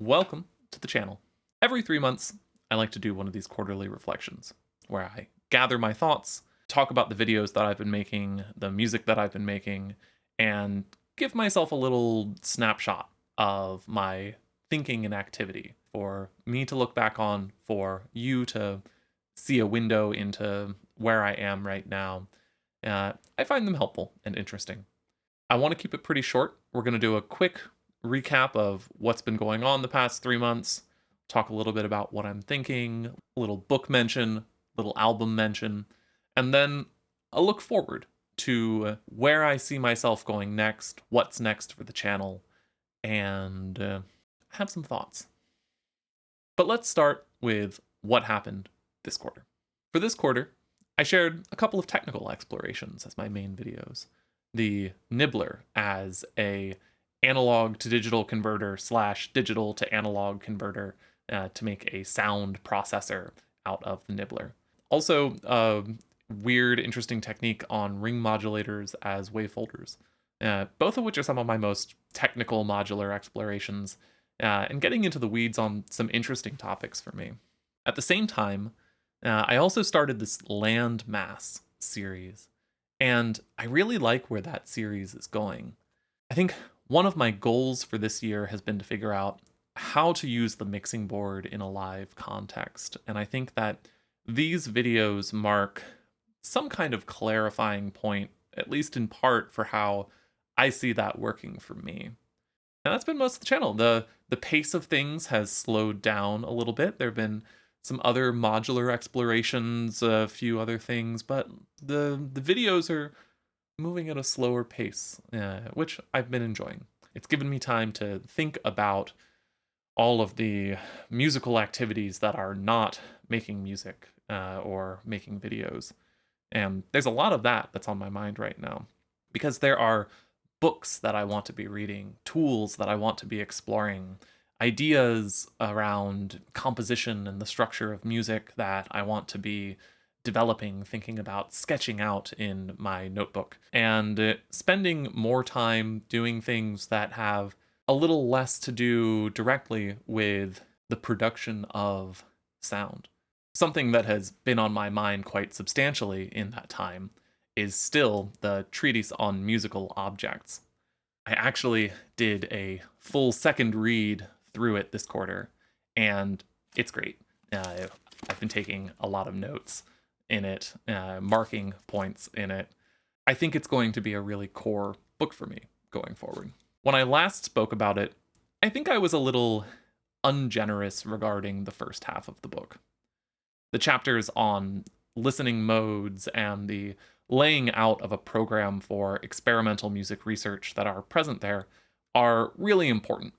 Welcome to the channel. Every 3 months, I like to do one of these quarterly reflections where I gather my thoughts, talk about the videos that I've been making, the music that I've been making, and give myself a little snapshot of my thinking and activity for me to look back on, for you to see a window into where I am right now. I find them helpful and interesting. I want to keep it pretty short. We're going to do a quick recap of what's been going on the past 3 months, talk a little bit about what I'm thinking, a little book mention, little album mention, and then a look forward to where I see myself going next, what's next for the channel, and have some thoughts. But let's start with what happened this quarter. For this quarter, I shared a couple of technical explorations as my main videos. The Nibbler as a analog to digital converter / digital to analog converter to make a sound processor out of the Nibbler. Also, a weird, interesting technique on ring modulators as wavefolders, both of which are some of my most technical modular explorations, and getting into the weeds on some interesting topics for me. At the same time, I also started this land mass series, and I really like where that series is going. I think one of my goals for this year has been to figure out how to use the mixing board in a live context, and I think that these videos mark some kind of clarifying point, at least in part, for how I see that working for me. And that's been most of the channel. The pace of things has slowed down a little bit. There have been some other modular explorations, a few other things, but the videos are moving at a slower pace, which I've been enjoying. It's given me time to think about all of the musical activities that are not making music or making videos. And there's a lot of that that's on my mind right now, because there are books that I want to be reading, tools that I want to be exploring, ideas around composition and the structure of music that I want to be developing, thinking about, sketching out in my notebook, and spending more time doing things that have a little less to do directly with the production of sound. Something that has been on my mind quite substantially in that time is still the Treatise on Musical Objects. I actually did a full second read through it this quarter, and it's great. I've been taking a lot of notes in it, marking points in it. I think it's going to be a really core book for me going forward. When I last spoke about it, I think I was a little ungenerous regarding the first half of the book. The chapters on listening modes and the laying out of a program for experimental music research that are present there are really important.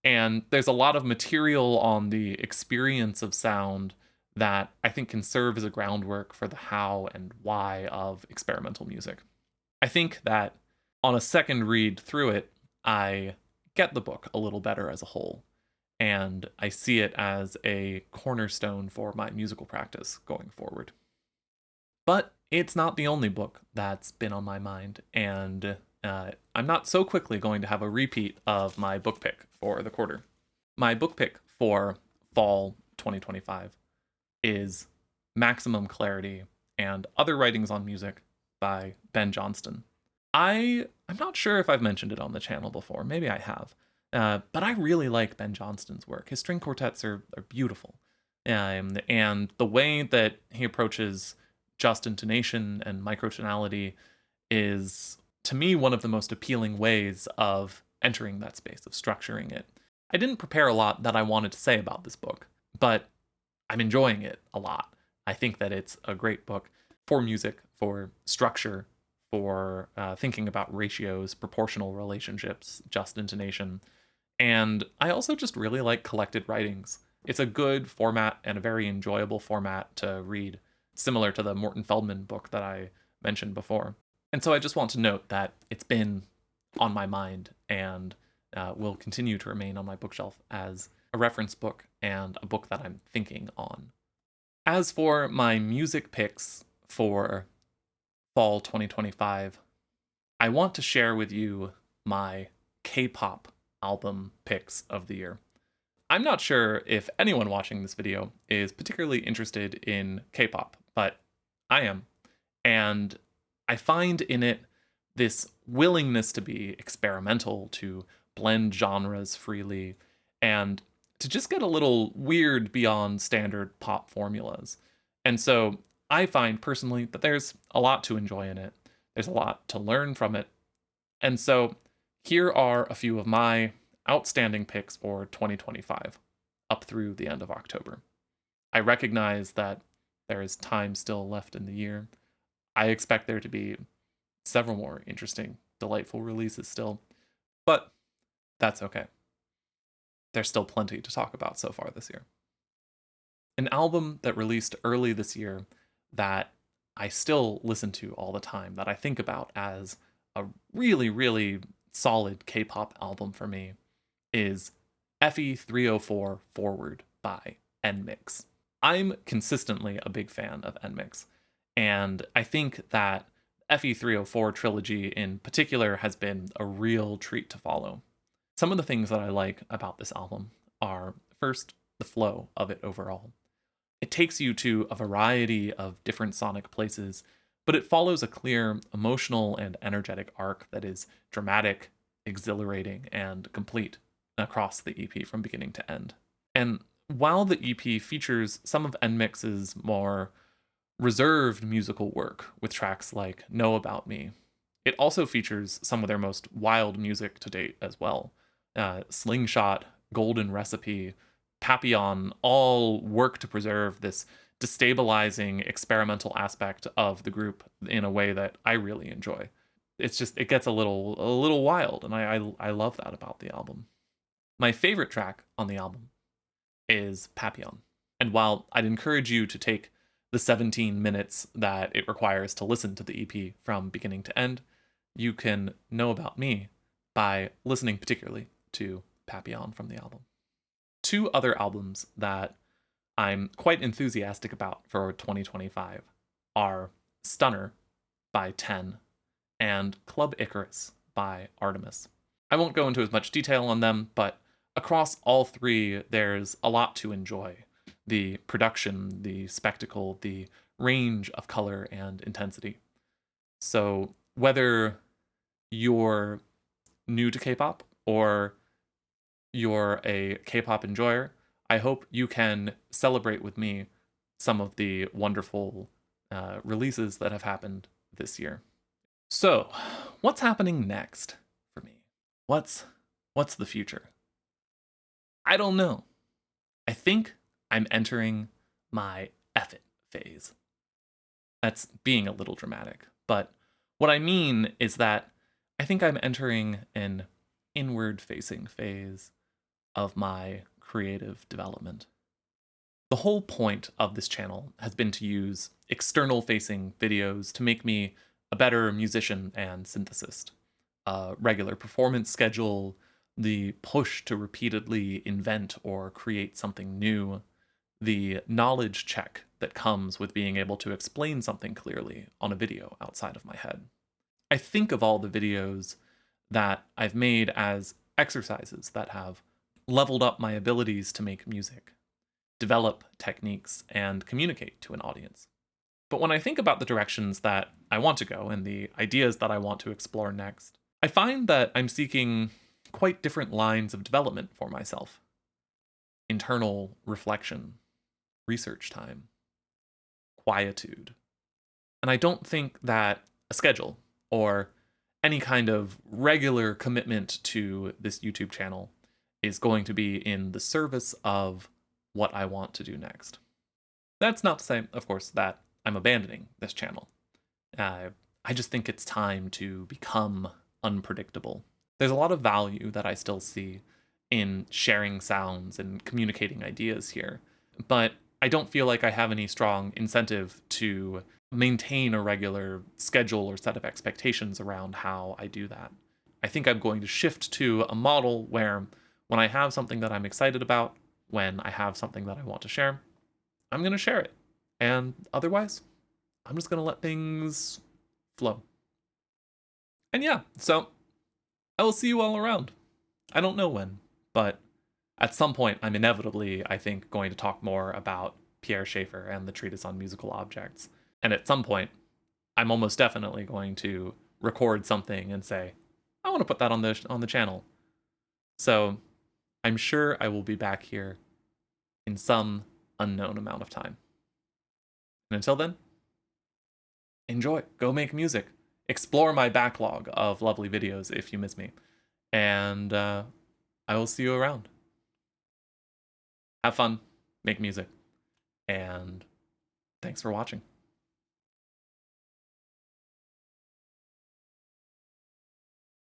And there's a lot of material on the experience of sound that I think can serve as a groundwork for the how and why of experimental music. I think that on a second read through it, I get the book a little better as a whole, and I see it as a cornerstone for my musical practice going forward. But it's not the only book that's been on my mind, and I'm not so quickly going to have a repeat of my book pick for the quarter. My book pick for fall 2025 is Maximum Clarity and Other Writings on Music by Ben Johnston. I'm not sure if I've mentioned it on the channel before, maybe I have, but I really like Ben Johnston's work. His string quartets are beautiful, and the way that he approaches just intonation and microtonality is, to me, one of the most appealing ways of entering that space, of structuring it. I didn't prepare a lot that I wanted to say about this book, but I'm enjoying it a lot. I think that it's a great book for music, for structure, for thinking about ratios, proportional relationships, just intonation. And I also just really like collected writings. It's a good format and a very enjoyable format to read, similar to the Morton Feldman book that I mentioned before. And so I just want to note that it's been on my mind and will continue to remain on my bookshelf as a reference book and a book that I'm thinking on. As for my music picks for fall 2025, I want to share with you my K-pop album picks of the year. I'm not sure if anyone watching this video is particularly interested in K-pop, but I am. And I find in it this willingness to be experimental, to blend genres freely, and to just get a little weird beyond standard pop formulas. And so I find personally that there's a lot to enjoy in it. There's a lot to learn from it. And so here are a few of my outstanding picks for 2025 up through the end of October. I recognize that there is time still left in the year. I expect there to be several more interesting, delightful releases still, but that's okay. There's still plenty to talk about so far this year. An album that released early this year that I still listen to all the time, that I think about as a really, really solid K-pop album for me, is FE304 Forward by NMIXX. I'm consistently a big fan of NMIXX, and I think that FE304 trilogy in particular has been a real treat to follow. Some of the things that I like about this album are, first, the flow of it overall. It takes you to a variety of different sonic places, but it follows a clear emotional and energetic arc that is dramatic, exhilarating, and complete across the EP from beginning to end. And while the EP features some of NMIXX's more reserved musical work with tracks like Know About Me, it also features some of their most wild music to date as well. Slingshot, Golden Recipe, Papillon all work to preserve this destabilizing experimental aspect of the group in a way that I really enjoy. It gets a little wild, and I love that about the album. My favorite track on the album is Papillon. And while I'd encourage you to take the 17 minutes that it requires to listen to the EP from beginning to end, you can know about me by listening particularly to Papillon from the album. Two other albums that I'm quite enthusiastic about for 2025 are Stunner by 10 and Club Icarus by Artemis. I won't go into as much detail on them, but across all three, there's a lot to enjoy. The production, the spectacle, the range of color and intensity. So whether you're new to K-pop or you're a K-pop enjoyer, I hope you can celebrate with me some of the wonderful releases that have happened this year. So, what's happening next for me? What's the future? I don't know. I think I'm entering my F it phase. That's being a little dramatic, but what I mean is that I think I'm entering an inward-facing phase of my creative development. The whole point of this channel has been to use external-facing videos to make me a better musician and synthesist. A regular performance schedule, the push to repeatedly invent or create something new, the knowledge check that comes with being able to explain something clearly on a video outside of my head. I think of all the videos that I've made as exercises that have leveled up my abilities to make music, develop techniques, and communicate to an audience. But when I think about the directions that I want to go and the ideas that I want to explore next, I find that I'm seeking quite different lines of development for myself. Internal reflection, research time, quietude. And I don't think that a schedule or any kind of regular commitment to this YouTube channel is going to be in the service of what I want to do next. That's not to say, of course, that I'm abandoning this channel. I just think it's time to become unpredictable. There's a lot of value that I still see in sharing sounds and communicating ideas here, but I don't feel like I have any strong incentive to maintain a regular schedule or set of expectations around how I do that. I think I'm going to shift to a model where when I have something that I'm excited about, when I have something that I want to share, I'm going to share it. And otherwise, I'm just going to let things flow. And yeah, so I will see you all around. I don't know when, but at some point, I'm inevitably, I think, going to talk more about Pierre Schaeffer and the Treatise on Musical Objects. And at some point, I'm almost definitely going to record something and say, I want to put that on the channel. So I'm sure I will be back here in some unknown amount of time. And until then, enjoy. Go make music. Explore my backlog of lovely videos if you miss me. And I will see you around. Have fun, make music, and thanks for watching.